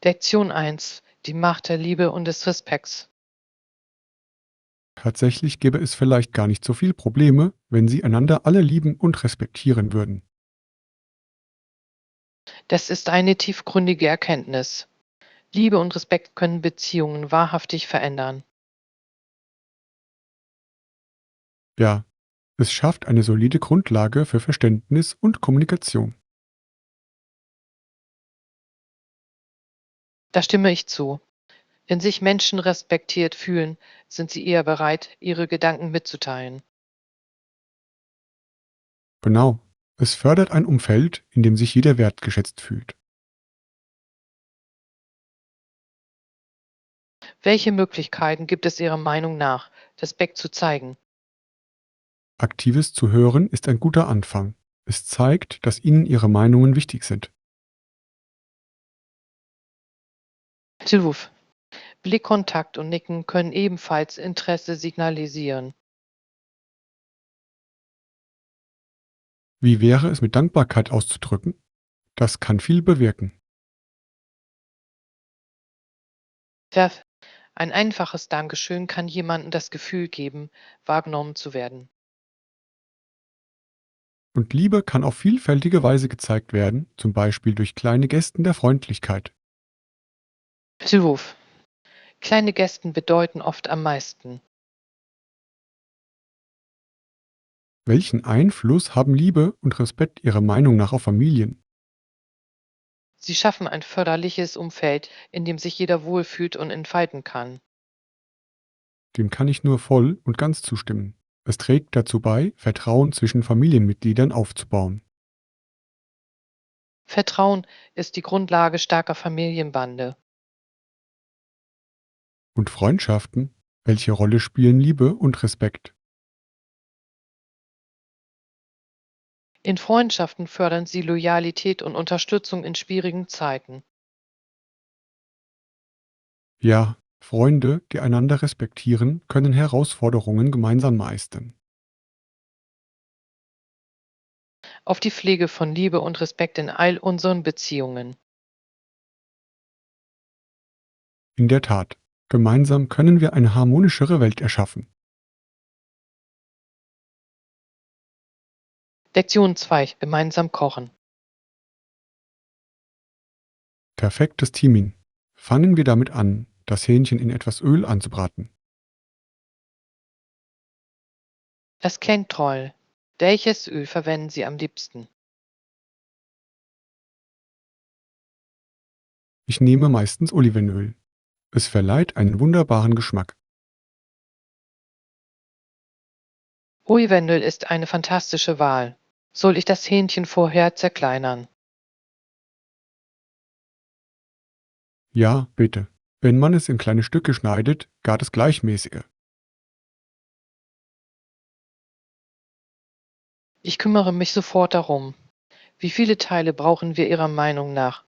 Lektion 1: Die Macht der Liebe und des Respekts. Tatsächlich gäbe es vielleicht gar nicht so viel Probleme, wenn sie einander alle lieben und respektieren würden. Das ist eine tiefgründige Erkenntnis. Liebe und Respekt können Beziehungen wahrhaftig verändern. Ja, es schafft eine solide Grundlage für Verständnis und Kommunikation. Da stimme ich zu. Wenn sich Menschen respektiert fühlen, sind sie eher bereit, ihre Gedanken mitzuteilen. Genau. Es fördert ein Umfeld, in dem sich jeder wertgeschätzt fühlt. Welche Möglichkeiten gibt es Ihrer Meinung nach, Respekt zu zeigen? Aktives Zuhören ist ein guter Anfang. Es zeigt, dass Ihnen Ihre Meinungen wichtig sind. Tilwuf. Blickkontakt und Nicken können ebenfalls Interesse signalisieren. Wie wäre es mit Dankbarkeit auszudrücken? Das kann viel bewirken. Verf Ein einfaches Dankeschön kann jemandem das Gefühl geben, wahrgenommen zu werden. Und Liebe kann auf vielfältige Weise gezeigt werden, zum Beispiel durch kleine Gesten der Freundlichkeit. Tilwuf. Kleine Gesten bedeuten oft am meisten. Welchen Einfluss haben Liebe und Respekt Ihrer Meinung nach auf Familien? Sie schaffen ein förderliches Umfeld, in dem sich jeder wohlfühlt und entfalten kann. Dem kann ich nur voll und ganz zustimmen. Es trägt dazu bei, Vertrauen zwischen Familienmitgliedern aufzubauen. Vertrauen ist die Grundlage starker Familienbande. Und Freundschaften? Welche Rolle spielen Liebe und Respekt? In Freundschaften fördern sie Loyalität und Unterstützung in schwierigen Zeiten. Ja, Freunde, die einander respektieren, können Herausforderungen gemeinsam meistern. Auf die Pflege von Liebe und Respekt in all unseren Beziehungen. In der Tat, gemeinsam können wir eine harmonischere Welt erschaffen. Lektion 2: Gemeinsam kochen. Perfektes Teaming. Fangen wir damit an, das Hähnchen in etwas Öl anzubraten. Das klingt toll. Welches Öl verwenden Sie am liebsten? Ich nehme meistens Olivenöl. Es verleiht einen wunderbaren Geschmack. Olivenöl ist eine fantastische Wahl. Soll ich das Hähnchen vorher zerkleinern? Ja, bitte. Wenn man es in kleine Stücke schneidet, gart es gleichmäßiger. Ich kümmere mich sofort darum. Wie viele Teile brauchen wir Ihrer Meinung nach?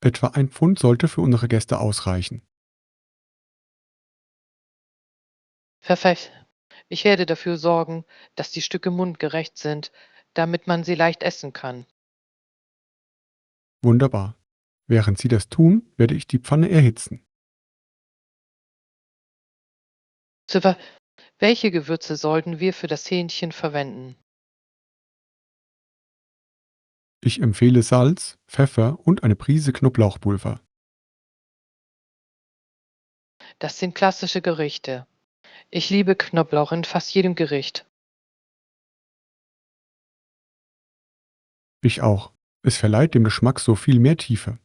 Etwa ein Pfund sollte für unsere Gäste ausreichen. Perfekt. Ich werde dafür sorgen, dass die Stücke mundgerecht sind, damit man sie leicht essen kann. Wunderbar. Während Sie das tun, werde ich die Pfanne erhitzen. Silver, welche Gewürze sollten wir für das Hähnchen verwenden? Ich empfehle Salz, Pfeffer und eine Prise Knoblauchpulver. Das sind klassische Gerichte. Ich liebe Knoblauch in fast jedem Gericht. Ich auch. Es verleiht dem Geschmack so viel mehr Tiefe.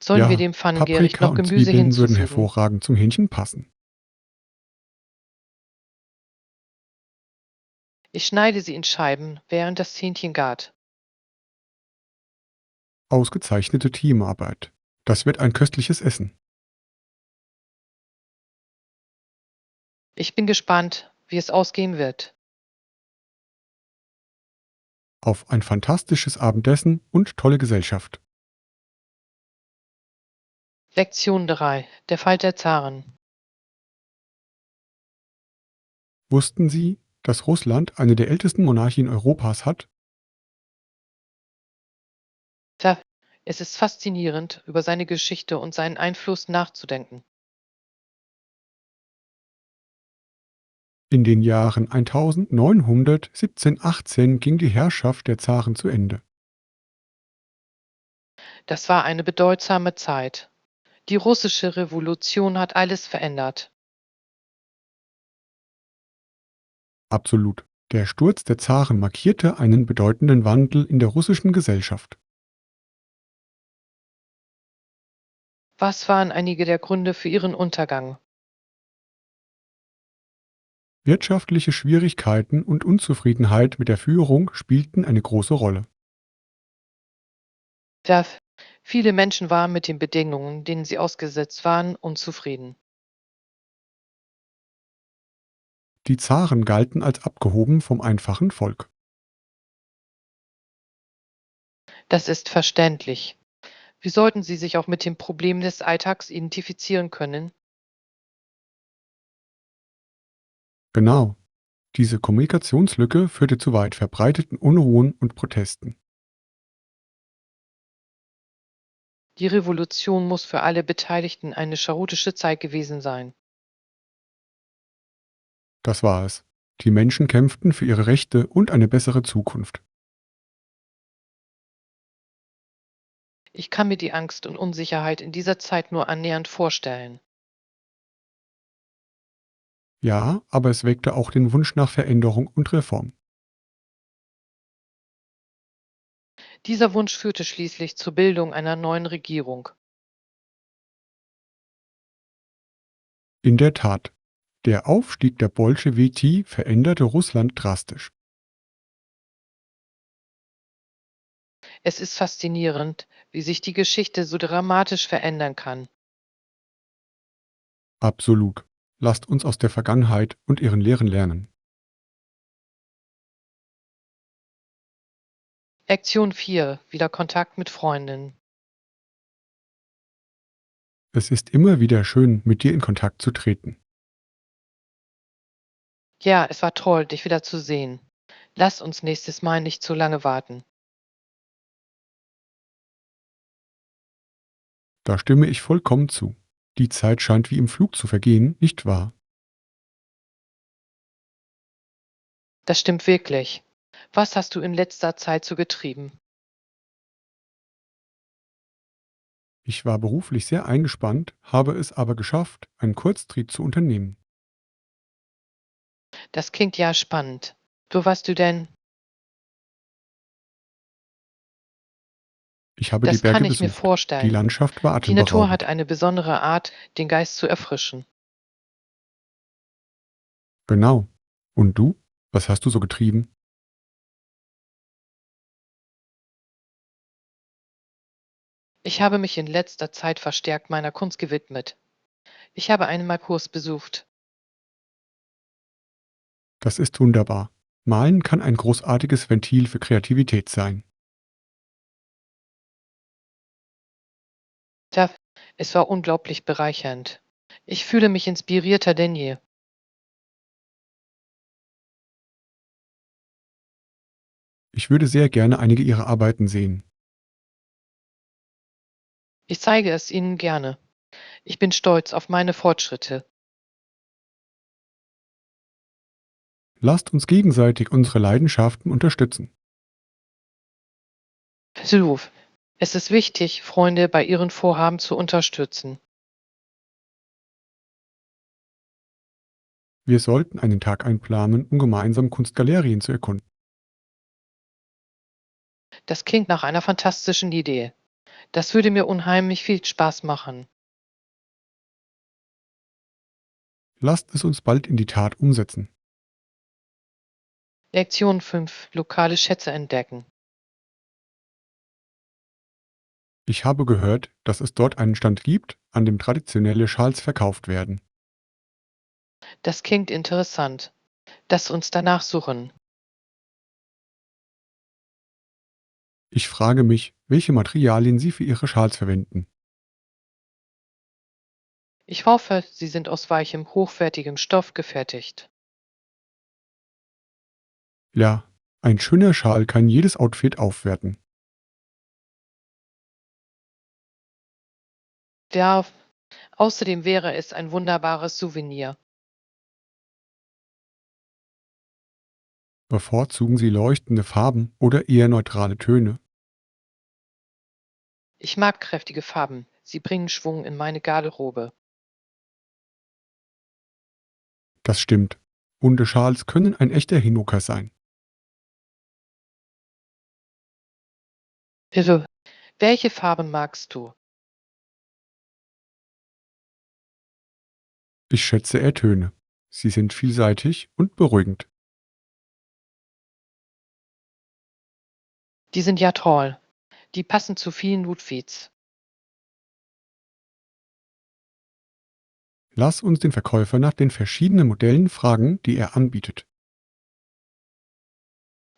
Sollen wir Ja, dem Pfannengericht Paprika noch und Gemüse Zwiebeln würden hinzufügen? hervorragend zum Hähnchen passen. Ich schneide sie in Scheiben, während das Hähnchen gart. Ausgezeichnete Teamarbeit. Das wird ein köstliches Essen. Ich bin gespannt, wie es ausgehen wird. Auf ein fantastisches Abendessen und tolle Gesellschaft. Lektion 3: Der Fall der Zaren. Wussten Sie, dass Russland eine der ältesten Monarchien Europas hat? Es ist faszinierend, über seine Geschichte und seinen Einfluss nachzudenken. In den Jahren 1917–18 ging die Herrschaft der Zaren zu Ende. Das war eine bedeutsame Zeit. Die russische Revolution hat alles verändert. Absolut. Der Sturz der Zaren markierte einen bedeutenden Wandel in der russischen Gesellschaft. Was waren einige der Gründe für ihren Untergang? Wirtschaftliche Schwierigkeiten und Unzufriedenheit mit der Führung spielten eine große Rolle. Da viele Menschen waren mit den Bedingungen, denen sie ausgesetzt waren, unzufrieden. Die Zaren galten als abgehoben vom einfachen Volk. Das ist verständlich. Wie sollten sie sich auch mit den Problemen des Alltags identifizieren können? Genau. Diese Kommunikationslücke führte zu weit verbreiteten Unruhen und Protesten. Die Revolution muss für alle Beteiligten eine chaotische Zeit gewesen sein. Das war es. Die Menschen kämpften für ihre Rechte und eine bessere Zukunft. Ich kann mir die Angst und Unsicherheit in dieser Zeit nur annähernd vorstellen. Ja, aber es weckte auch den Wunsch nach Veränderung und Reform. Dieser Wunsch führte schließlich zur Bildung einer neuen Regierung. In der Tat, der Aufstieg der Bolschewiki veränderte Russland drastisch. Es ist faszinierend, wie sich die Geschichte so dramatisch verändern kann. Absolut. Lasst uns aus der Vergangenheit und ihren Lehren lernen. Lektion 4: Wieder Kontakt mit Freunden. Es ist immer wieder schön, mit dir in Kontakt zu treten. Ja, es war toll, dich wieder zu sehen. Lass uns nächstes Mal nicht zu lange warten. Da stimme ich vollkommen zu. Die Zeit scheint wie im Flug zu vergehen, nicht wahr? Das stimmt wirklich. Was hast du in letzter Zeit so getrieben? Ich war beruflich sehr eingespannt, habe es aber geschafft, einen Kurztrieb zu unternehmen. Das klingt ja spannend. Wo warst du denn? Ich habe die Das kann Berge ich mir besucht. Die vorstellen. Landschaft war Die Natur hat atemberaubend. eine besondere Art, den Geist zu erfrischen. Genau. Und du? Was hast du so getrieben? Ich habe mich in letzter Zeit verstärkt meiner Kunst gewidmet. Ich habe einen Malkurs besucht. Das ist wunderbar. Malen kann ein großartiges Ventil für Kreativität sein. Da, es war unglaublich bereichernd. Ich fühle mich inspirierter denn je. Ich würde sehr gerne einige ihrer Arbeiten sehen. Ich zeige es Ihnen gerne. Ich bin stolz auf meine Fortschritte. Lasst uns gegenseitig unsere Leidenschaften unterstützen. Siluf, es ist wichtig, Freunde bei ihren Vorhaben zu unterstützen. Wir sollten einen Tag einplanen, um gemeinsam Kunstgalerien zu erkunden. Das klingt nach einer fantastischen Idee. Das würde mir unheimlich viel Spaß machen. Lasst es uns bald in die Tat umsetzen. Lektion 5: Lokale Schätze entdecken. Ich habe gehört, dass es dort einen Stand gibt, an dem traditionelle Schals verkauft werden. Das klingt interessant. Lass uns danach suchen. Ich frage mich, welche Materialien Sie für Ihre Schals verwenden. Ich hoffe, sie sind aus weichem, hochwertigem Stoff gefertigt. Ja, ein schöner Schal kann jedes Outfit aufwerten. Ja, außerdem wäre es ein wunderbares Souvenir. Bevorzugen Sie leuchtende Farben oder eher neutrale Töne? Ich mag kräftige Farben. Sie bringen Schwung in meine Garderobe. Das stimmt. Bunte Schals können ein echter Hingucker sein. Also, welche Farben magst du? Ich schätze eher Töne. Sie sind vielseitig und beruhigend. Die sind ja toll. Die passen zu vielen Outfits. Lass uns den Verkäufer nach den verschiedenen Modellen fragen, die er anbietet.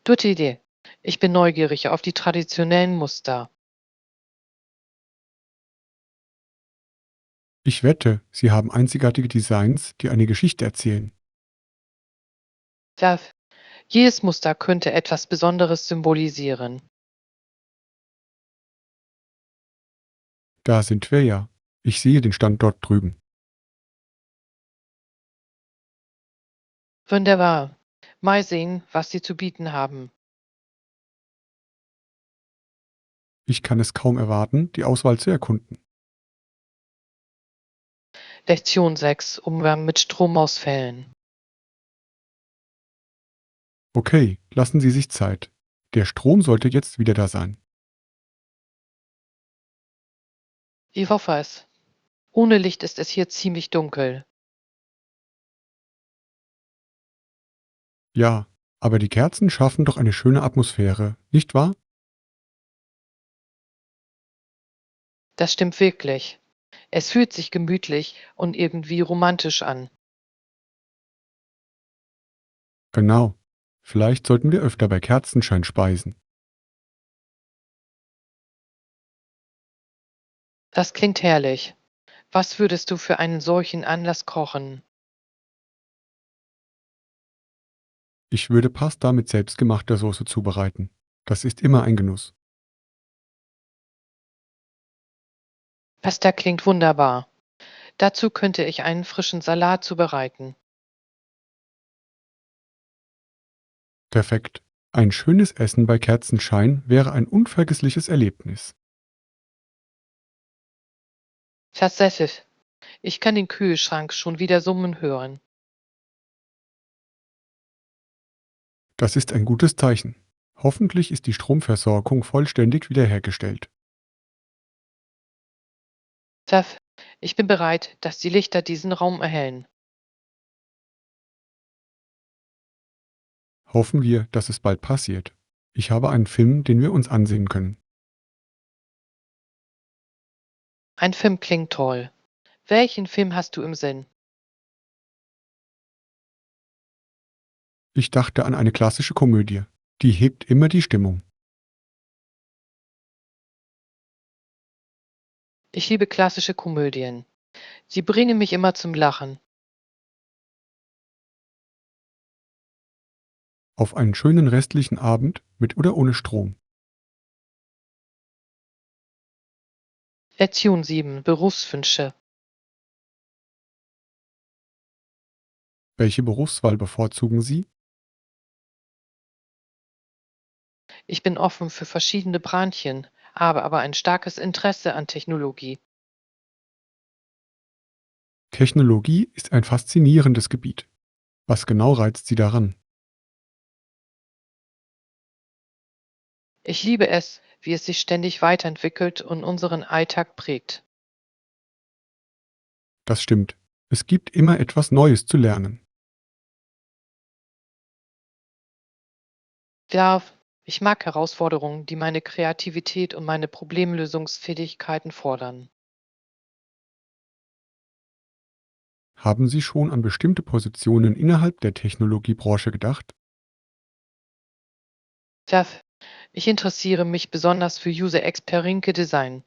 Gute Idee. Ich bin neugierig auf die traditionellen Muster. Ich wette, Sie haben einzigartige Designs, die eine Geschichte erzählen. Ja, jedes Muster könnte etwas Besonderes symbolisieren. Da sind wir ja. Ich sehe den Stand dort drüben. Wunderbar. Mal sehen, was sie zu bieten haben. Ich kann es kaum erwarten, die Auswahl zu erkunden. Lektion 6: Umgang mit Stromausfällen. Okay, lassen Sie sich Zeit. Der Strom sollte jetzt wieder da sein. Ich hoffe es. Ohne Licht ist es hier ziemlich dunkel. Ja, aber die Kerzen schaffen doch eine schöne Atmosphäre, nicht wahr? Das stimmt wirklich. Es fühlt sich gemütlich und irgendwie romantisch an. Genau. Vielleicht sollten wir öfter bei Kerzenschein speisen. Das klingt herrlich. Was würdest du für einen solchen Anlass kochen? Ich würde Pasta mit selbstgemachter Soße zubereiten. Das ist immer ein Genuss. Pasta klingt wunderbar. Dazu könnte ich einen frischen Salat zubereiten. Perfekt. Ein schönes Essen bei Kerzenschein wäre ein unvergessliches Erlebnis. Tatsächlich, ich kann den Kühlschrank schon wieder summen hören. Das ist ein gutes Zeichen. Hoffentlich ist die Stromversorgung vollständig wiederhergestellt. Chef, ich bin bereit, dass die Lichter diesen Raum erhellen. Hoffen wir, dass es bald passiert. Ich habe einen Film, den wir uns ansehen können. Ein Film klingt toll. Welchen Film hast du im Sinn? Ich dachte an eine klassische Komödie. Die hebt immer die Stimmung. Ich liebe klassische Komödien. Sie bringen mich immer zum Lachen. Auf einen schönen restlichen Abend mit oder ohne Strom. Lektion 7: Berufswünsche. Welche Berufswahl bevorzugen Sie? Ich bin offen für verschiedene Branchen, habe aber ein starkes Interesse an Technologie. Technologie ist ein faszinierendes Gebiet. Was genau reizt Sie daran? Ich liebe es, wie es sich ständig weiterentwickelt und unseren Alltag prägt. Das stimmt. Es gibt immer etwas Neues zu lernen. Ja, ich mag Herausforderungen, die meine Kreativität und meine Problemlösungsfähigkeiten fordern. Haben Sie schon an bestimmte Positionen innerhalb der Technologiebranche gedacht? Ja, ich interessiere mich besonders für User Experience Design.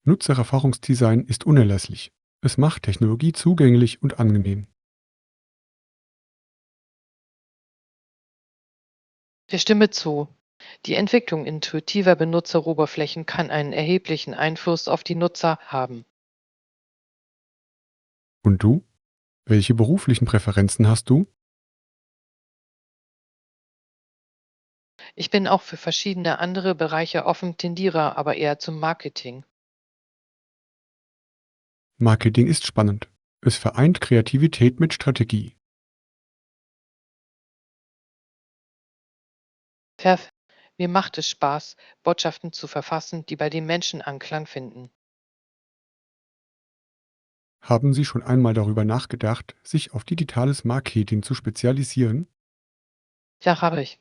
Nutzererfahrungsdesign ist unerlässlich. Es macht Technologie zugänglich und angenehm. Ich stimme zu. Die Entwicklung intuitiver Benutzeroberflächen kann einen erheblichen Einfluss auf die Nutzer haben. Und du? Welche beruflichen Präferenzen hast du? Ich bin auch für verschiedene andere Bereiche offen, tendiere aber eher zum Marketing. Marketing ist spannend. Es vereint Kreativität mit Strategie. Perf Mir macht es Spaß, Botschaften zu verfassen, die bei den Menschen Anklang finden. Haben Sie schon einmal darüber nachgedacht, sich auf digitales Marketing zu spezialisieren? Ja, habe ich.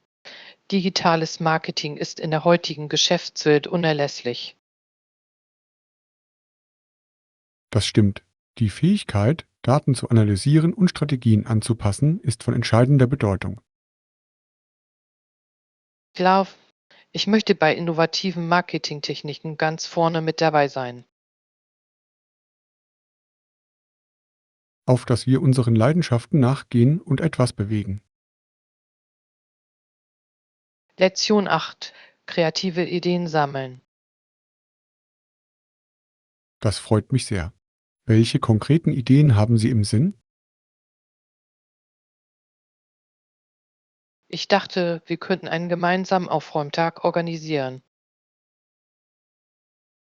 Digitales Marketing ist in der heutigen Geschäftswelt unerlässlich. Das stimmt. Die Fähigkeit, Daten zu analysieren und Strategien anzupassen, ist von entscheidender Bedeutung. Klar, ich möchte bei innovativen Marketingtechniken ganz vorne mit dabei sein. Auf dass wir unseren Leidenschaften nachgehen und etwas bewegen. Lektion 8: Kreative Ideen sammeln. Das freut mich sehr. Welche konkreten Ideen haben Sie im Sinn? Ich dachte, wir könnten einen gemeinsamen Aufräumtag organisieren.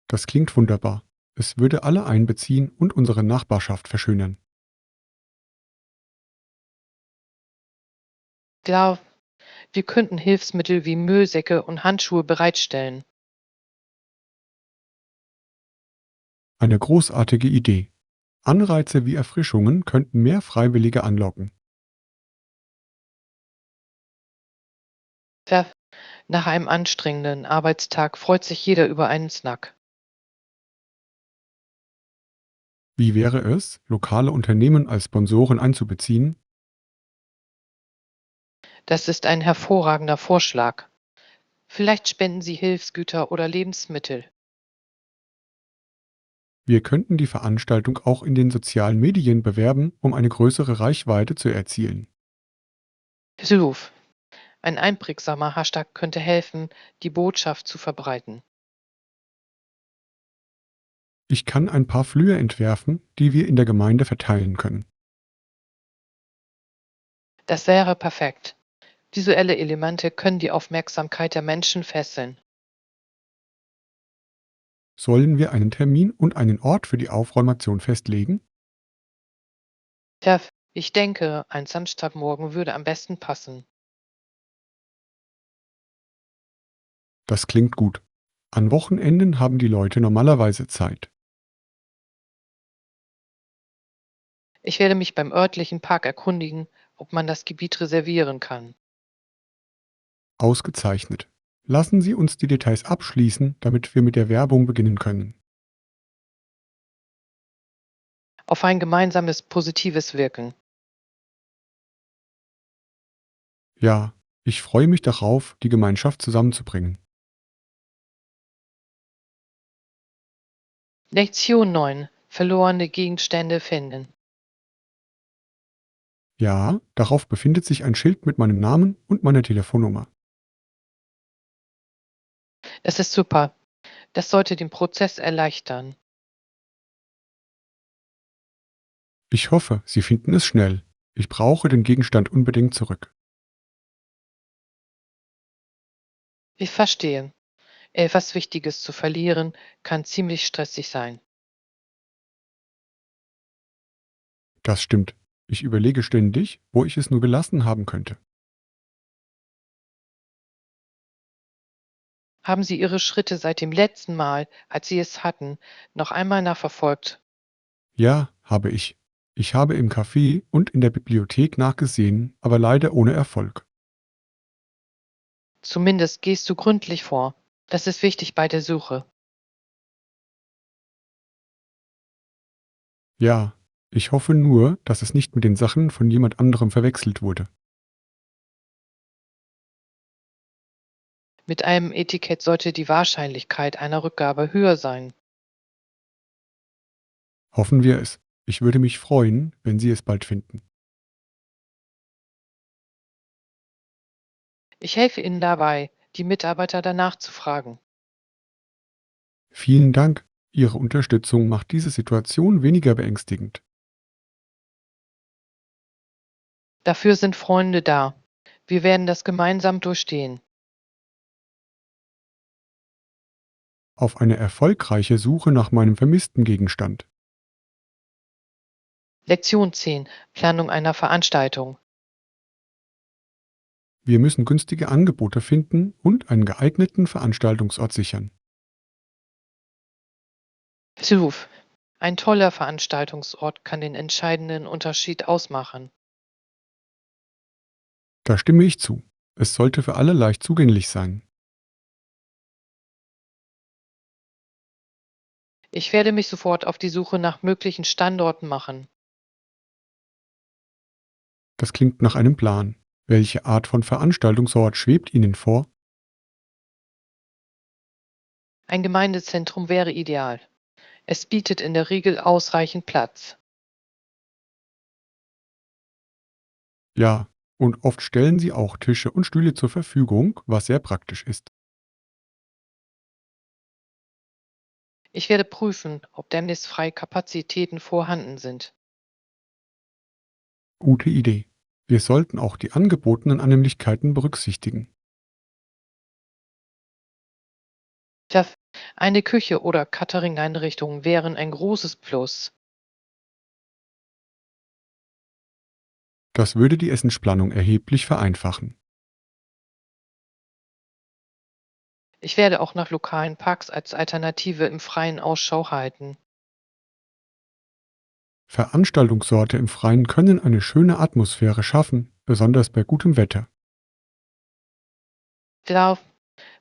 Das klingt wunderbar. Es würde alle einbeziehen und unsere Nachbarschaft verschönern. Klar, wir könnten Hilfsmittel wie Müllsäcke und Handschuhe bereitstellen. Eine großartige Idee. Anreize wie Erfrischungen könnten mehr Freiwillige anlocken. Tja, nach einem anstrengenden Arbeitstag freut sich jeder über einen Snack. Wie wäre es, lokale Unternehmen als Sponsoren einzubeziehen? Das ist ein hervorragender Vorschlag. Vielleicht spenden Sie Hilfsgüter oder Lebensmittel. Wir könnten die Veranstaltung auch in den sozialen Medien bewerben, um eine größere Reichweite zu erzielen. Hilf! Ein einprägsamer Hashtag könnte helfen, die Botschaft zu verbreiten. Ich kann ein paar Flyer entwerfen, die wir in der Gemeinde verteilen können. Das wäre perfekt. Visuelle Elemente können die Aufmerksamkeit der Menschen fesseln. Sollen wir einen Termin und einen Ort für die Aufräumaktion festlegen? Tja, ich denke, ein Samstagmorgen würde am besten passen. Das klingt gut. An Wochenenden haben die Leute normalerweise Zeit. Ich werde mich beim örtlichen Park erkundigen, ob man das Gebiet reservieren kann. Ausgezeichnet. Lassen Sie uns die Details abschließen, damit wir mit der Werbung beginnen können. Auf ein gemeinsames positives Wirken. Ja, ich freue mich darauf, die Gemeinschaft zusammenzubringen. Lektion 9: Verlorene Gegenstände finden. Ja, darauf befindet sich ein Schild mit meinem Namen und meiner Telefonnummer. Das ist super. Das sollte den Prozess erleichtern. Ich hoffe, Sie finden es schnell. Ich brauche den Gegenstand unbedingt zurück. Ich verstehe. Etwas Wichtiges zu verlieren kann ziemlich stressig sein. Das stimmt. Ich überlege ständig, wo ich es nur gelassen haben könnte. Haben Sie Ihre Schritte seit dem letzten Mal, als Sie es hatten, noch einmal nachverfolgt? Ja, habe ich. Ich habe im Café und in der Bibliothek nachgesehen, aber leider ohne Erfolg. Zumindest gehst du gründlich vor. Das ist wichtig bei der Suche. Ja, ich hoffe nur, dass es nicht mit den Sachen von jemand anderem verwechselt wurde. Mit einem Etikett sollte die Wahrscheinlichkeit einer Rückgabe höher sein. Hoffen wir es. Ich würde mich freuen, wenn Sie es bald finden. Ich helfe Ihnen dabei, die Mitarbeiter danach zu fragen. Vielen Dank. Ihre Unterstützung macht diese Situation weniger beängstigend. Dafür sind Freunde da. Wir werden das gemeinsam durchstehen. Auf eine erfolgreiche Suche nach meinem vermissten Gegenstand. Lektion 10. Planung einer Veranstaltung. Wir müssen günstige Angebote finden und einen geeigneten Veranstaltungsort sichern. Zuruf. Ein toller Veranstaltungsort kann den entscheidenden Unterschied ausmachen. Da stimme ich zu. Es sollte für alle leicht zugänglich sein. Ich werde mich sofort auf die Suche nach möglichen Standorten machen. Das klingt nach einem Plan. Welche Art von Veranstaltungsort schwebt Ihnen vor? Ein Gemeindezentrum wäre ideal. Es bietet in der Regel ausreichend Platz. Ja, und oft stellen sie auch Tische und Stühle zur Verfügung, was sehr praktisch ist. Ich werde prüfen, ob demnächst freie Kapazitäten vorhanden sind. Gute Idee. Wir sollten auch die angebotenen Annehmlichkeiten berücksichtigen. Tja, eine Küche oder Catering-Einrichtungen wären ein großes Plus. Das würde die Essensplanung erheblich vereinfachen. Ich werde auch nach lokalen Parks als Alternative im Freien Ausschau halten. Veranstaltungsorte im Freien können eine schöne Atmosphäre schaffen, besonders bei gutem Wetter. Klar,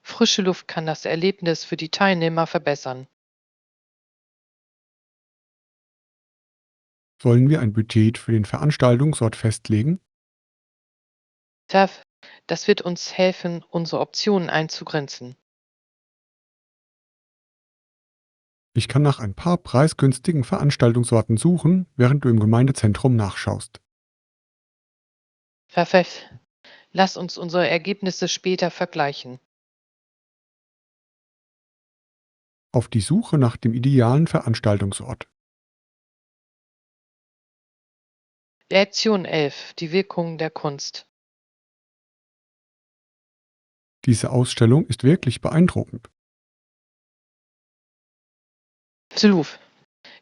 frische Luft kann das Erlebnis für die Teilnehmer verbessern. Sollen wir ein Budget für den Veranstaltungsort festlegen? Tja, das wird uns helfen, unsere Optionen einzugrenzen. Ich kann nach ein paar preisgünstigen Veranstaltungsorten suchen, während du im Gemeindezentrum nachschaust. Perfekt. Lass uns unsere Ergebnisse später vergleichen. Auf die Suche nach dem idealen Veranstaltungsort. Lektion 11. Die Wirkung der Kunst. Diese Ausstellung ist wirklich beeindruckend. Absolut.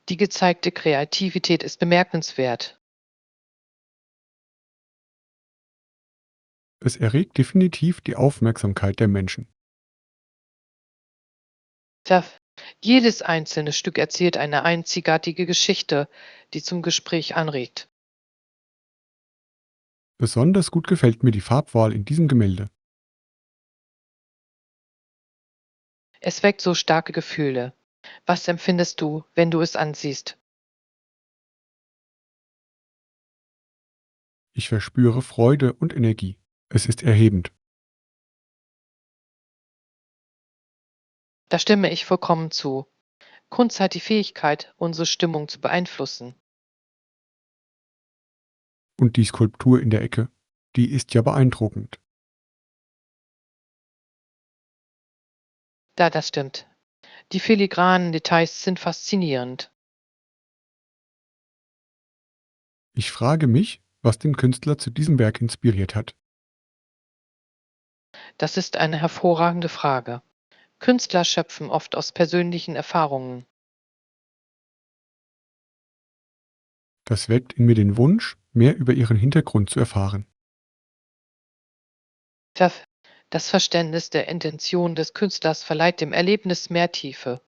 Die gezeigte Kreativität ist bemerkenswert. Es erregt definitiv die Aufmerksamkeit der Menschen. Tja, jedes einzelne Stück erzählt eine einzigartige Geschichte, die zum Gespräch anregt. Besonders gut gefällt mir die Farbwahl in diesem Gemälde. Es weckt so starke Gefühle. Was empfindest du, wenn du es ansiehst? Ich verspüre Freude und Energie. Es ist erhebend. Da stimme ich vollkommen zu. Kunst hat die Fähigkeit, unsere Stimmung zu beeinflussen. Und die Skulptur in der Ecke, die ist ja beeindruckend. Da, das stimmt. Die filigranen Details sind faszinierend. Ich frage mich, was den Künstler zu diesem Werk inspiriert hat. Das ist eine hervorragende Frage. Künstler schöpfen oft aus persönlichen Erfahrungen. Das weckt in mir den Wunsch, mehr über ihren Hintergrund zu erfahren. Tja, das Verständnis der Intention des Künstlers verleiht dem Erlebnis mehr Tiefe.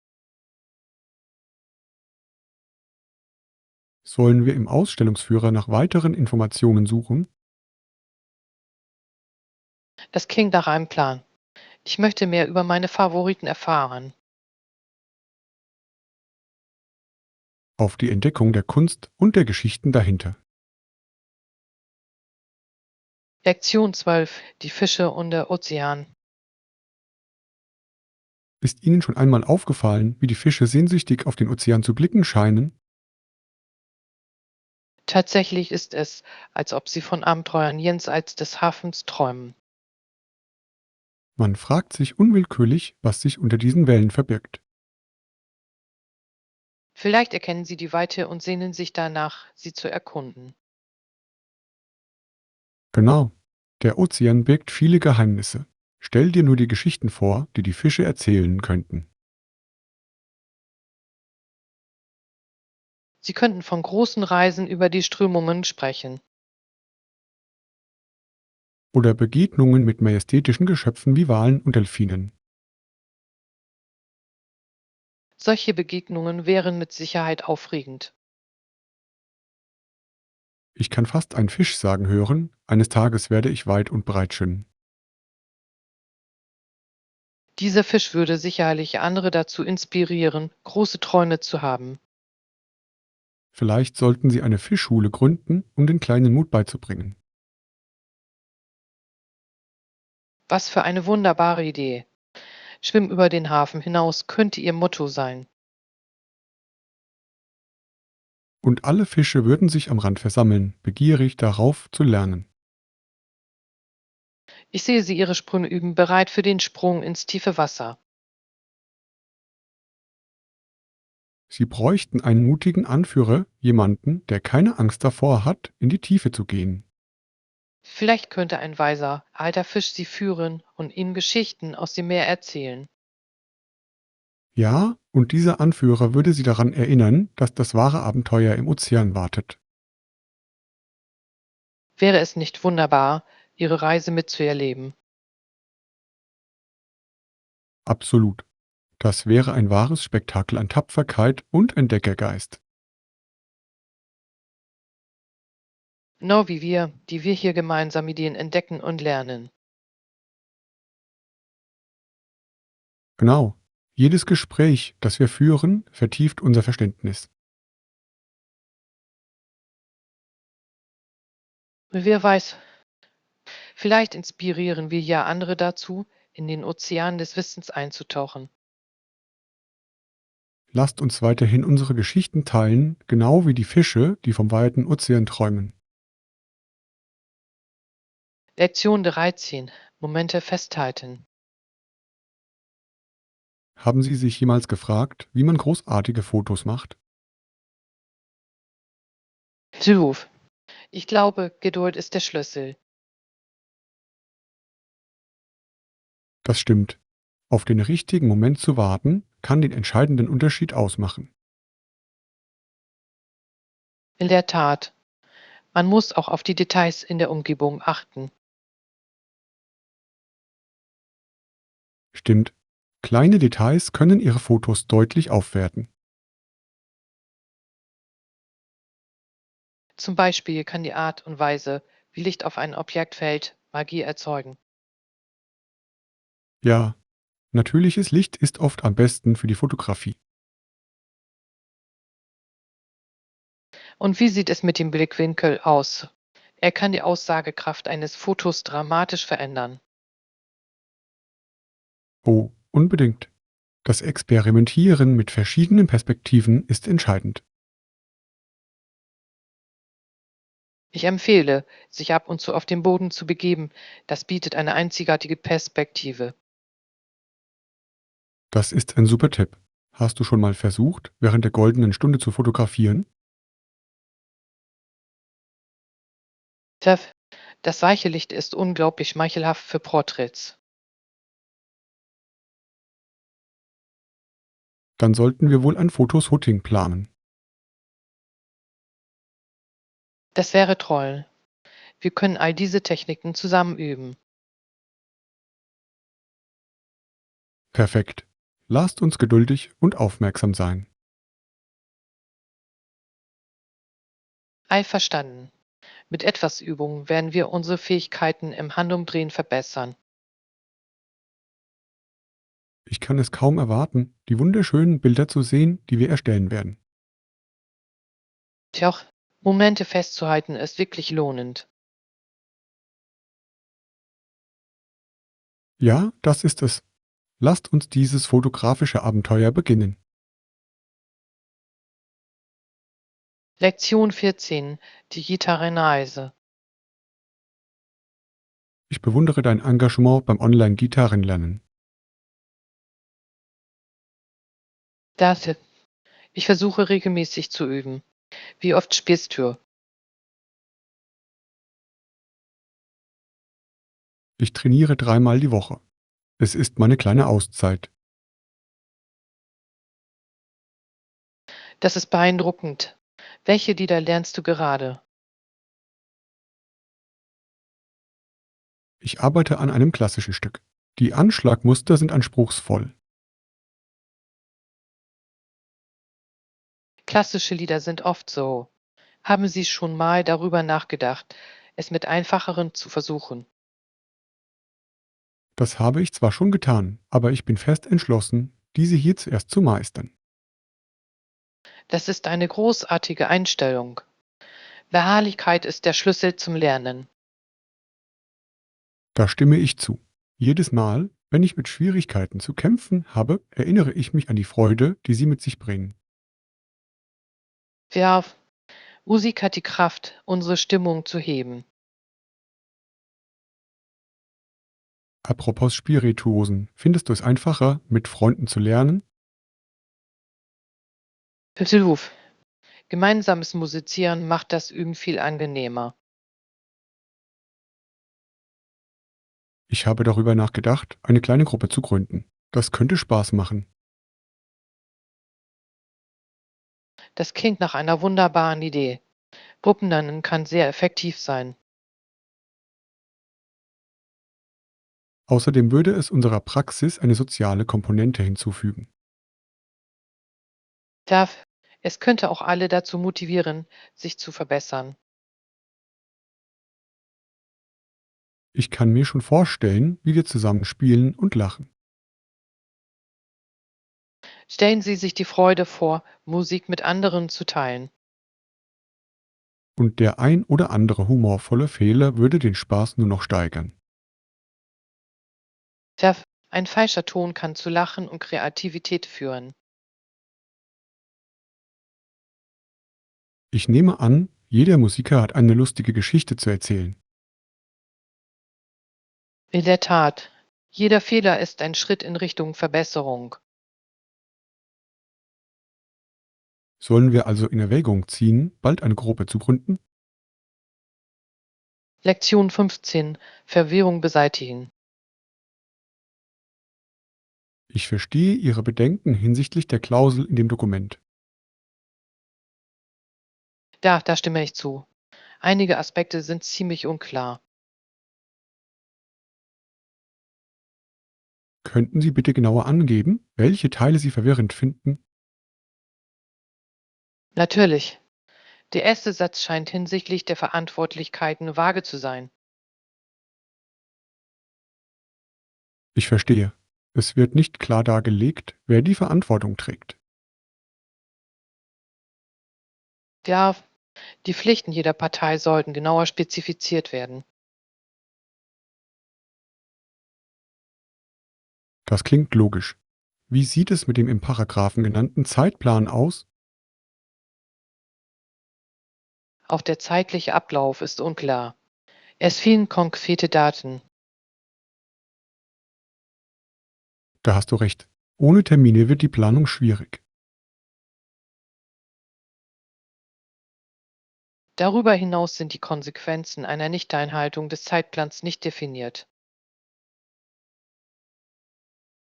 Sollen wir im Ausstellungsführer nach weiteren Informationen suchen? Das klingt nach einem Plan. Ich möchte mehr über meine Favoriten erfahren. Auf die Entdeckung der Kunst und der Geschichten dahinter. Lektion 12. Die Fische und der Ozean. Ist Ihnen schon einmal aufgefallen, wie die Fische sehnsüchtig auf den Ozean zu blicken scheinen? Tatsächlich ist es, als ob sie von Abenteuern jenseits des Hafens träumen. Man fragt sich unwillkürlich, was sich unter diesen Wellen verbirgt. Vielleicht erkennen Sie die Weite und sehnen sich danach, sie zu erkunden. Genau. Der Ozean birgt viele Geheimnisse. Stell dir nur die Geschichten vor, die die Fische erzählen könnten. Sie könnten von großen Reisen über die Strömungen sprechen. Oder Begegnungen mit majestätischen Geschöpfen wie Walen und Delfinen. Solche Begegnungen wären mit Sicherheit aufregend. Ich kann fast einen Fisch sagen hören, eines Tages werde ich weit und breit schwimmen. Dieser Fisch würde sicherlich andere dazu inspirieren, große Träume zu haben. Vielleicht sollten Sie eine Fischschule gründen, um den Kleinen Mut beizubringen. Was für eine wunderbare Idee. Schwimm über den Hafen hinaus könnte Ihr Motto sein. Und alle Fische würden sich am Rand versammeln, begierig darauf zu lernen. Ich sehe Sie Ihre Sprünge üben, bereit für den Sprung ins tiefe Wasser. Sie bräuchten einen mutigen Anführer, jemanden, der keine Angst davor hat, in die Tiefe zu gehen. Vielleicht könnte ein weiser, alter Fisch Sie führen und Ihnen Geschichten aus dem Meer erzählen. Ja, und dieser Anführer würde Sie daran erinnern, dass das wahre Abenteuer im Ozean wartet. Wäre es nicht wunderbar, Ihre Reise mitzuerleben? Absolut. Das wäre ein wahres Spektakel an Tapferkeit und Entdeckergeist. Genau wie wir, die wir hier gemeinsam Ideen entdecken und lernen. Genau. Jedes Gespräch, das wir führen, vertieft unser Verständnis. Wer weiß, vielleicht inspirieren wir ja andere dazu, in den Ozean des Wissens einzutauchen. Lasst uns weiterhin unsere Geschichten teilen, genau wie die Fische, die vom weiten Ozean träumen. Lektion 13. Momente festhalten. Haben Sie sich jemals gefragt, wie man großartige Fotos macht? Zuruf. Ich glaube, Geduld ist der Schlüssel. Das stimmt. Auf den richtigen Moment zu warten, kann den entscheidenden Unterschied ausmachen. In der Tat, man muss auch auf die Details in der Umgebung achten. Stimmt. Kleine Details können Ihre Fotos deutlich aufwerten. Zum Beispiel kann die Art und Weise, wie Licht auf ein Objekt fällt, Magie erzeugen. Ja, natürliches Licht ist oft am besten für die Fotografie. Und wie sieht es mit dem Blickwinkel aus? Er kann die Aussagekraft eines Fotos dramatisch verändern. Oh, unbedingt. Das Experimentieren mit verschiedenen Perspektiven ist entscheidend. Ich empfehle, sich ab und zu auf den Boden zu begeben. Das bietet eine einzigartige Perspektive. Das ist ein super Tipp. Hast du schon mal versucht, während der goldenen Stunde zu fotografieren? Tef, das weiche Licht ist unglaublich schmeichelhaft für Porträts. Dann sollten wir wohl ein Fotoshooting planen. Das wäre toll. Wir können all diese Techniken zusammen üben. Perfekt. Lasst uns geduldig und aufmerksam sein. Einverstanden. Mit etwas Übung werden wir unsere Fähigkeiten im Handumdrehen verbessern. Ich kann es kaum erwarten, die wunderschönen Bilder zu sehen, die wir erstellen werden. Tja, Momente festzuhalten ist wirklich lohnend. Ja, das ist es. Lasst uns dieses fotografische Abenteuer beginnen. Lektion 14. Digitale Reise. Ich bewundere dein Engagement beim Online-Gitarrenlernen. Danke. Ich versuche regelmäßig zu üben. Wie oft spielst du? Ich trainiere dreimal die Woche. Es ist meine kleine Auszeit. Das ist beeindruckend. Welche Lieder lernst du gerade? Ich arbeite an einem klassischen Stück. Die Anschlagmuster sind anspruchsvoll. Klassische Lieder sind oft so. Haben Sie schon mal darüber nachgedacht, es mit einfacheren zu versuchen? Das habe ich zwar schon getan, aber ich bin fest entschlossen, diese hier zuerst zu meistern. Das ist eine großartige Einstellung. Beharrlichkeit ist der Schlüssel zum Lernen. Da stimme ich zu. Jedes Mal, wenn ich mit Schwierigkeiten zu kämpfen habe, erinnere ich mich an die Freude, die sie mit sich bringen. Ja, Musik hat die Kraft, unsere Stimmung zu heben. Apropos Spirituosen, findest du es einfacher, mit Freunden zu lernen? Ruf. Gemeinsames Musizieren macht das Üben viel angenehmer. Ich habe darüber nachgedacht, eine kleine Gruppe zu gründen. Das könnte Spaß machen. Das klingt nach einer wunderbaren Idee. Gruppenlernen kann sehr effektiv sein. Außerdem würde es unserer Praxis eine soziale Komponente hinzufügen. Darf, es könnte auch alle dazu motivieren, sich zu verbessern. Ich kann mir schon vorstellen, wie wir zusammen spielen und lachen. Stellen Sie sich die Freude vor, Musik mit anderen zu teilen. Und der ein oder andere humorvolle Fehler würde den Spaß nur noch steigern. Darf, ein falscher Ton kann zu Lachen und Kreativität führen. Ich nehme an, jeder Musiker hat eine lustige Geschichte zu erzählen. In der Tat, jeder Fehler ist ein Schritt in Richtung Verbesserung. Sollen wir also in Erwägung ziehen, bald eine Gruppe zu gründen? Lektion 15. Verwirrung beseitigen. Ich verstehe Ihre Bedenken hinsichtlich der Klausel in dem Dokument. Da stimme ich zu. Einige Aspekte sind ziemlich unklar. Könnten Sie bitte genauer angeben, welche Teile Sie verwirrend finden? Natürlich. Der erste Satz scheint hinsichtlich der Verantwortlichkeiten vage zu sein. Ich verstehe. Es wird nicht klar dargelegt, wer die Verantwortung trägt. Ja, die Pflichten jeder Partei sollten genauer spezifiziert werden. Das klingt logisch. Wie sieht es mit dem im Paragraphen genannten Zeitplan aus? Auch der zeitliche Ablauf ist unklar. Es fehlen konkrete Daten. Da hast du recht. Ohne Termine wird die Planung schwierig. Darüber hinaus sind die Konsequenzen einer Nichteinhaltung des Zeitplans nicht definiert.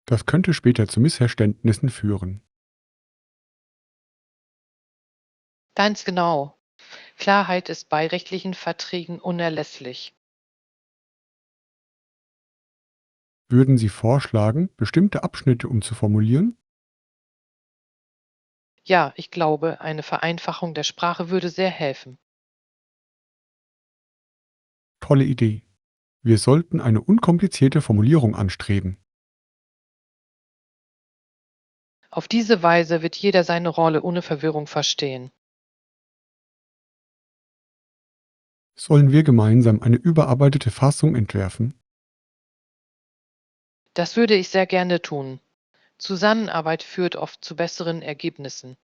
Das könnte später zu Missverständnissen führen. Ganz genau. Klarheit ist bei rechtlichen Verträgen unerlässlich. Würden Sie vorschlagen, bestimmte Abschnitte umzuformulieren? Ja, ich glaube, eine Vereinfachung der Sprache würde sehr helfen. Tolle Idee. Wir sollten eine unkomplizierte Formulierung anstreben. Auf diese Weise wird jeder seine Rolle ohne Verwirrung verstehen. Sollen wir gemeinsam eine überarbeitete Fassung entwerfen? Das würde ich sehr gerne tun. Zusammenarbeit führt oft zu besseren Ergebnissen.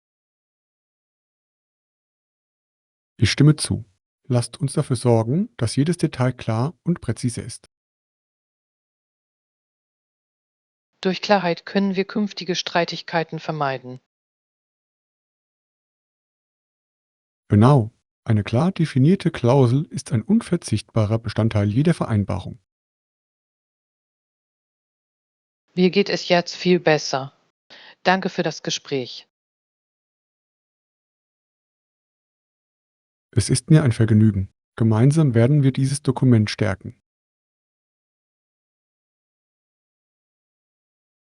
Ich stimme zu. Lasst uns dafür sorgen, dass jedes Detail klar und präzise ist. Durch Klarheit können wir künftige Streitigkeiten vermeiden. Genau, eine klar definierte Klausel ist ein unverzichtbarer Bestandteil jeder Vereinbarung. Mir geht es jetzt viel besser. Danke für das Gespräch. Es ist mir ein Vergnügen. Gemeinsam werden wir dieses Dokument stärken.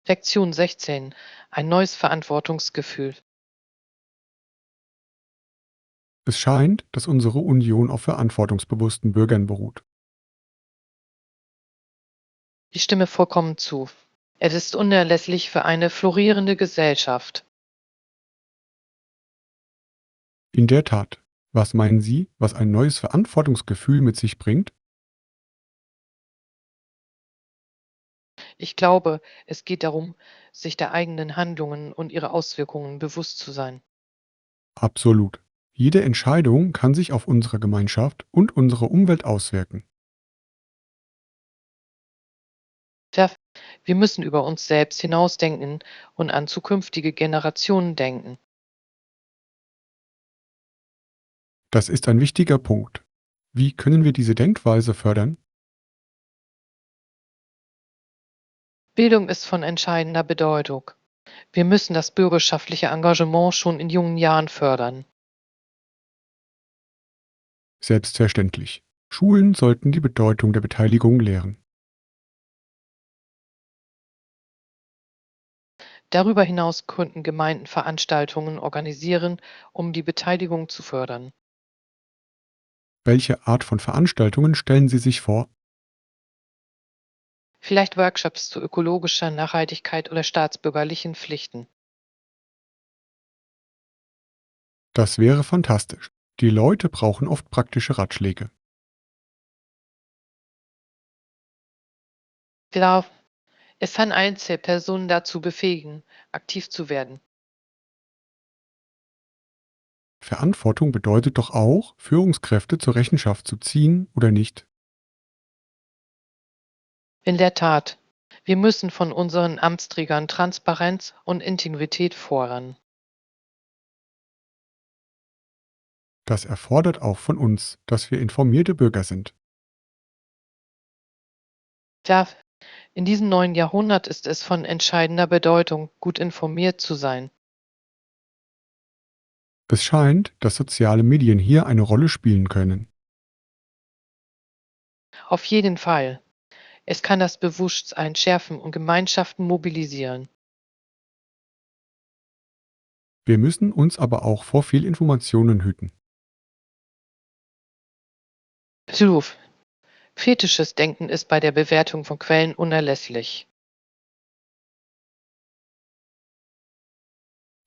Lektion 16. Ein neues Verantwortungsgefühl. Es scheint, dass unsere Union auf verantwortungsbewussten Bürgern beruht. Ich stimme vollkommen zu. Es ist unerlässlich für eine florierende Gesellschaft. In der Tat. Was meinen Sie, was ein neues Verantwortungsgefühl mit sich bringt? Ich glaube, es geht darum, sich der eigenen Handlungen und ihre Auswirkungen bewusst zu sein. Absolut. Jede Entscheidung kann sich auf unsere Gemeinschaft und unsere Umwelt auswirken. Tja, wir müssen über uns selbst hinausdenken und an zukünftige Generationen denken. Das ist ein wichtiger Punkt. Wie können wir diese Denkweise fördern? Bildung ist von entscheidender Bedeutung. Wir müssen das bürgerschaftliche Engagement schon in jungen Jahren fördern. Selbstverständlich. Schulen sollten die Bedeutung der Beteiligung lehren. Darüber hinaus könnten Gemeinden Veranstaltungen organisieren, um die Beteiligung zu fördern. Welche Art von Veranstaltungen stellen Sie sich vor? Vielleicht Workshops zu ökologischer Nachhaltigkeit oder staatsbürgerlichen Pflichten. Das wäre fantastisch. Die Leute brauchen oft praktische Ratschläge. Klar, es kann Einzelpersonen dazu befähigen, aktiv zu werden. Verantwortung bedeutet doch auch, Führungskräfte zur Rechenschaft zu ziehen oder nicht. In der Tat, wir müssen von unseren Amtsträgern Transparenz und Integrität fordern. Das erfordert auch von uns, dass wir informierte Bürger sind. Klar, in diesem neuen Jahrhundert ist es von entscheidender Bedeutung, gut informiert zu sein. Es scheint, dass soziale Medien hier eine Rolle spielen können. Auf jeden Fall. Es kann das Bewusstsein schärfen und Gemeinschaften mobilisieren. Wir müssen uns aber auch vor Fehlinformationen hüten. Proof. Kritisches Denken ist bei der Bewertung von Quellen unerlässlich.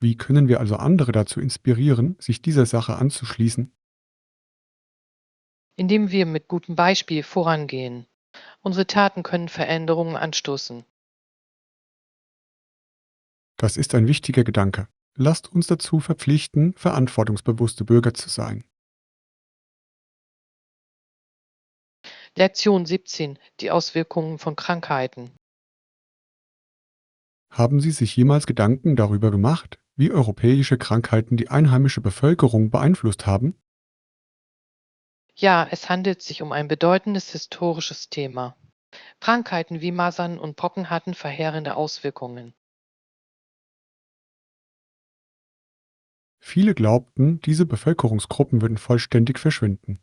Wie können wir also andere dazu inspirieren, sich dieser Sache anzuschließen? Indem wir mit gutem Beispiel vorangehen. Unsere Taten können Veränderungen anstoßen. Das ist ein wichtiger Gedanke. Lasst uns dazu verpflichten, verantwortungsbewusste Bürger zu sein. Lektion 17. Die Auswirkungen von Krankheiten. Haben Sie sich jemals Gedanken darüber gemacht, wie europäische Krankheiten die einheimische Bevölkerung beeinflusst haben? Ja, es handelt sich um ein bedeutendes historisches Thema. Krankheiten wie Masern und Pocken hatten verheerende Auswirkungen. Viele glaubten, diese Bevölkerungsgruppen würden vollständig verschwinden.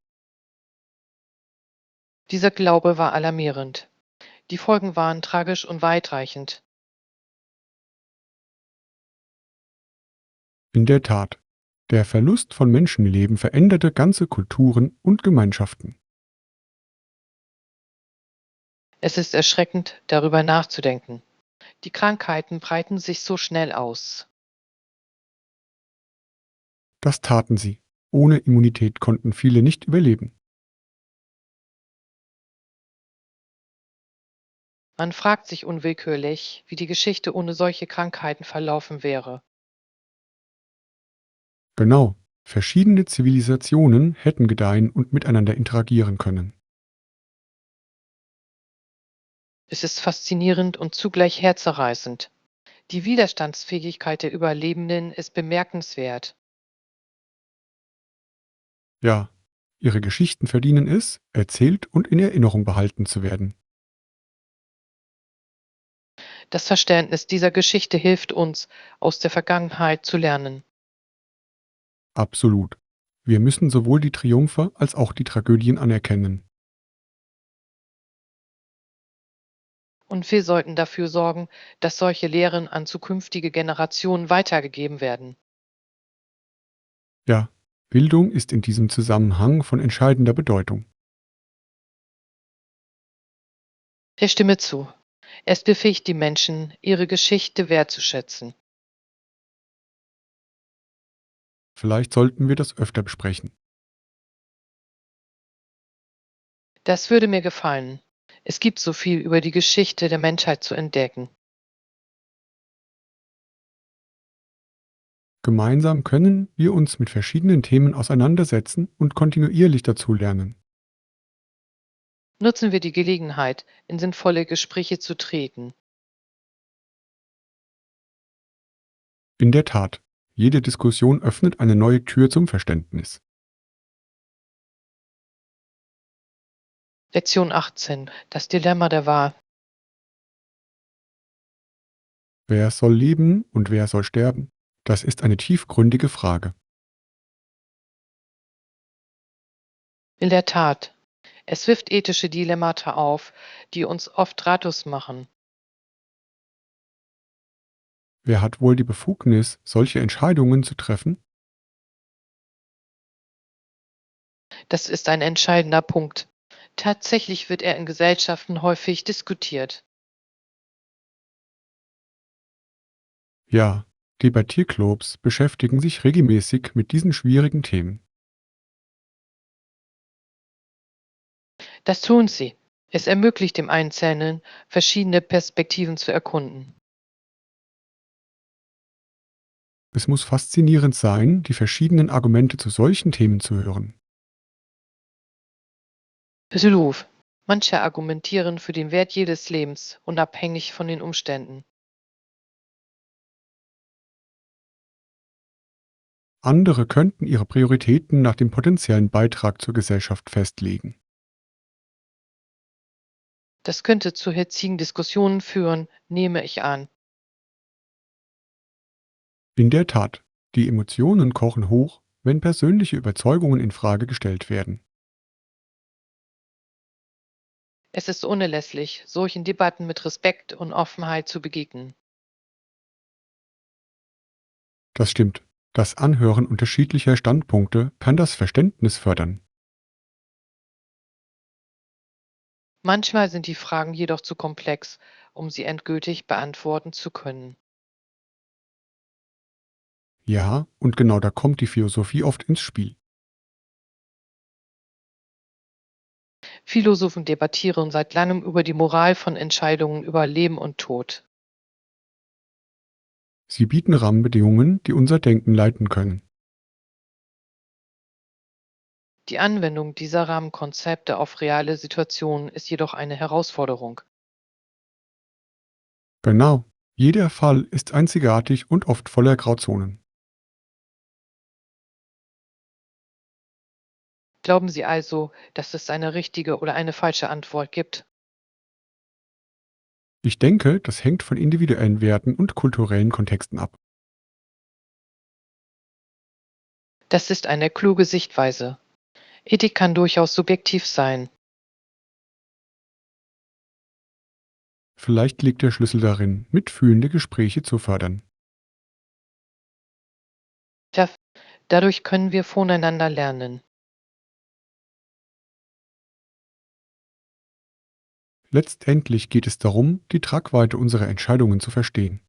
Dieser Glaube war alarmierend. Die Folgen waren tragisch und weitreichend. In der Tat, der Verlust von Menschenleben veränderte ganze Kulturen und Gemeinschaften. Es ist erschreckend, darüber nachzudenken. Die Krankheiten breiten sich so schnell aus. Das taten sie. Ohne Immunität konnten viele nicht überleben. Man fragt sich unwillkürlich, wie die Geschichte ohne solche Krankheiten verlaufen wäre. Genau, verschiedene Zivilisationen hätten gedeihen und miteinander interagieren können. Es ist faszinierend und zugleich herzzerreißend. Die Widerstandsfähigkeit der Überlebenden ist bemerkenswert. Ja, ihre Geschichten verdienen es, erzählt und in Erinnerung behalten zu werden. Das Verständnis dieser Geschichte hilft uns, aus der Vergangenheit zu lernen. Absolut. Wir müssen sowohl die Triumphe als auch die Tragödien anerkennen. Und wir sollten dafür sorgen, dass solche Lehren an zukünftige Generationen weitergegeben werden. Ja, Bildung ist in diesem Zusammenhang von entscheidender Bedeutung. Ich stimme zu. Es befähigt die Menschen, ihre Geschichte wertzuschätzen. Vielleicht sollten wir das öfter besprechen. Das würde mir gefallen. Es gibt so viel über die Geschichte der Menschheit zu entdecken. Gemeinsam können wir uns mit verschiedenen Themen auseinandersetzen und kontinuierlich dazulernen. Nutzen wir die Gelegenheit, in sinnvolle Gespräche zu treten. In der Tat, jede Diskussion öffnet eine neue Tür zum Verständnis. Lektion 18. Das Dilemma der Wahl. Wer soll leben und wer soll sterben? Das ist eine tiefgründige Frage. In der Tat, es wirft ethische Dilemmata auf, die uns oft ratlos machen. Wer hat wohl die Befugnis, solche Entscheidungen zu treffen? Das ist ein entscheidender Punkt. Tatsächlich wird er in Gesellschaften häufig diskutiert. Ja, Debattierclubs beschäftigen sich regelmäßig mit diesen schwierigen Themen. Das tun sie. Es ermöglicht dem Einzelnen, verschiedene Perspektiven zu erkunden. Es muss faszinierend sein, die verschiedenen Argumente zu solchen Themen zu hören. Besuch. Manche argumentieren für den Wert jedes Lebens, unabhängig von den Umständen. Andere könnten ihre Prioritäten nach dem potenziellen Beitrag zur Gesellschaft festlegen. Das könnte zu hitzigen Diskussionen führen, nehme ich an. In der Tat, die Emotionen kochen hoch, wenn persönliche Überzeugungen in Frage gestellt werden. Es ist unerlässlich, solchen Debatten mit Respekt und Offenheit zu begegnen. Das stimmt. Das Anhören unterschiedlicher Standpunkte kann das Verständnis fördern. Manchmal sind die Fragen jedoch zu komplex, um sie endgültig beantworten zu können. Ja, und genau da kommt die Philosophie oft ins Spiel. Philosophen debattieren seit langem über die Moral von Entscheidungen über Leben und Tod. Sie bieten Rahmenbedingungen, die unser Denken leiten können. Die Anwendung dieser Rahmenkonzepte auf reale Situationen ist jedoch eine Herausforderung. Genau. Jeder Fall ist einzigartig und oft voller Grauzonen. Glauben Sie also, dass es eine richtige oder eine falsche Antwort gibt? Ich denke, das hängt von individuellen Werten und kulturellen Kontexten ab. Das ist eine kluge Sichtweise. Ethik kann durchaus subjektiv sein. Vielleicht liegt der Schlüssel darin, mitfühlende Gespräche zu fördern. Da- Dadurch können wir voneinander lernen. Letztendlich geht es darum, die Tragweite unserer Entscheidungen zu verstehen.